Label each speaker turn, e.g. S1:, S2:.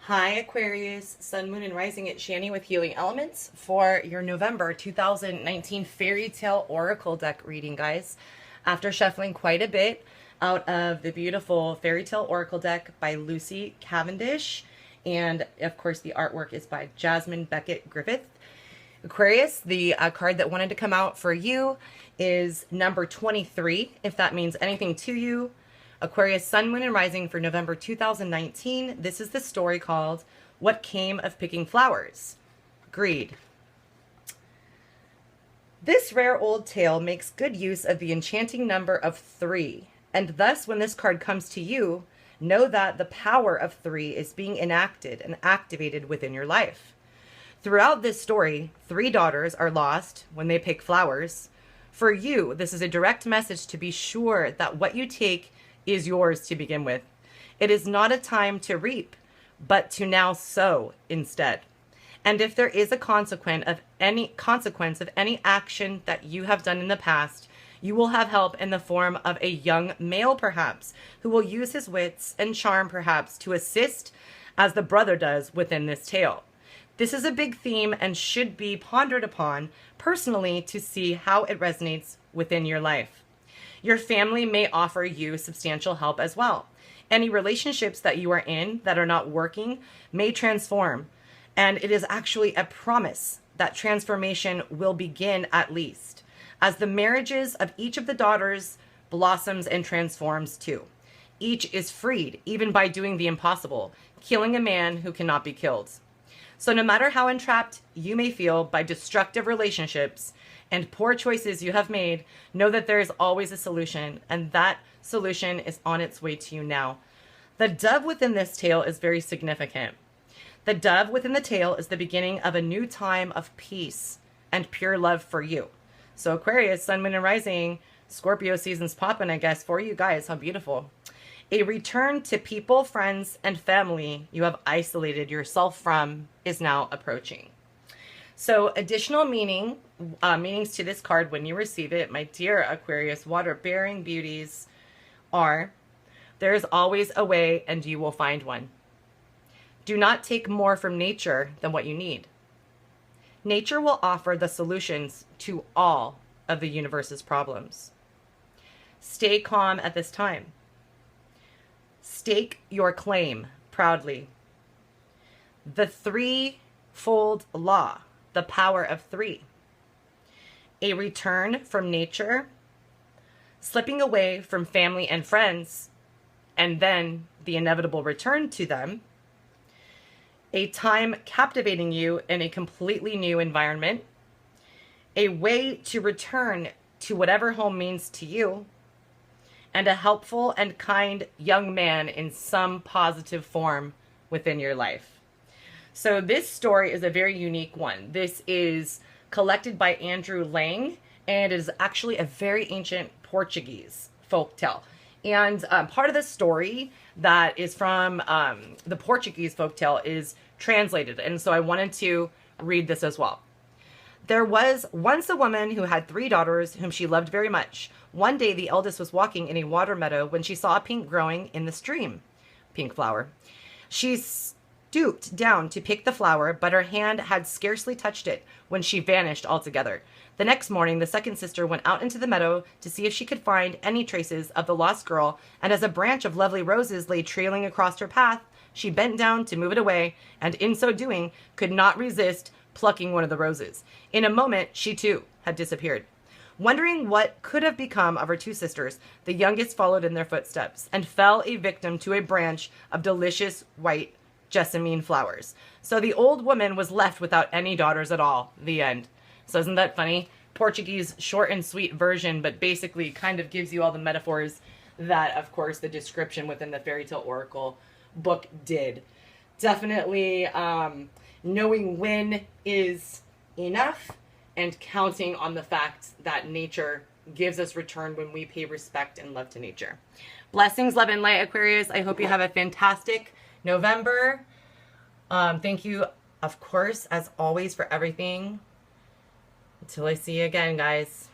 S1: Hi Aquarius, Sun, Moon, and Rising. It's Shani with Healing Elements for your November 2019 Fairy Tale Oracle deck reading, guys. After shuffling quite a bit out of the beautiful Fairy Tale Oracle deck by Lucy Cavendish, and of course the artwork is by Jasmine Beckett Griffith. Aquarius, the card that wanted to come out for you is number 23, if that means anything to you. Aquarius, Sun, Moon, and Rising for November 2019. This is the story called What Came of Picking Flowers? Greed. This rare old tale makes good use of the enchanting number of 3, and thus when this card comes to you, know that the power of 3 is being enacted and activated within your life. Throughout this story, 3 daughters are lost when they pick flowers. For you, this is a direct message to be sure that what you take is yours to begin with. It is not a time to reap, but to now sow instead. And if there is a consequence of any action that you have done in the past, you will have help in the form of a young male perhaps, who will use his wits and charm perhaps to assist as the brother does within this tale. This is a big theme and should be pondered upon personally to see how it resonates within your life. Your family may offer you substantial help as well. Any relationships that you are in that are not working may transform, and it is actually a promise that transformation will begin at least, as the marriages of each of the daughters blossoms and transforms too. Each is freed, even by doing the impossible, killing a man who cannot be killed. So no matter how entrapped you may feel by destructive relationships and poor choices you have made, know that there is always a solution, and that solution is on its way to you now. The dove within this tale is very significant. The dove within the tale is the beginning of a new time of peace and pure love for you. So Aquarius, Sun, Moon, and Rising, Scorpio season's popping, I guess, for you guys. How beautiful. A return to people, friends, and family you have isolated yourself from is now approaching. So additional meanings to this card when you receive it, my dear Aquarius, water-bearing beauties, are: there is always a way and you will find one. Do not take more from nature than what you need. Nature will offer the solutions to all of the universe's problems. Stay calm at this time. Stake your claim proudly. The threefold law, the power of 3. A return from nature, slipping away from family and friends, and then the inevitable return to them. A time captivating you in a completely new environment. A way to return to whatever home means to you. And a helpful and kind young man in some positive form within your life. So this story is a very unique one. This is collected by Andrew Lang, and it is actually a very ancient Portuguese folktale. And part of the story that is from the Portuguese folktale is translated, and so I wanted to read this as well. There was once a woman who had 3 daughters whom she loved very much. One day the eldest was walking in a water meadow when she saw a pink growing in the stream. Pink flower. She stooped down to pick the flower, but her hand had scarcely touched it when she vanished altogether. The next morning, the second sister went out into the meadow to see if she could find any traces of the lost girl, and as a branch of lovely roses lay trailing across her path, she bent down to move it away, and in so doing, could not resist plucking one of the roses. In a moment, she too had disappeared. Wondering what could have become of her 2 sisters, the youngest followed in their footsteps and fell a victim to a branch of delicious white jessamine flowers. So the old woman was left without any daughters at all. The end. So isn't that funny? Portuguese short and sweet version, but basically kind of gives you all the metaphors that, of course, the description within the Fairy Tale Oracle book did. Definitely knowing when is enough and counting on the fact that nature gives us return when we pay respect and love to nature. Blessings, love, and light, Aquarius. I hope you have a fantastic November. Thank you, of course, as always, for everything. Until I see you again, guys.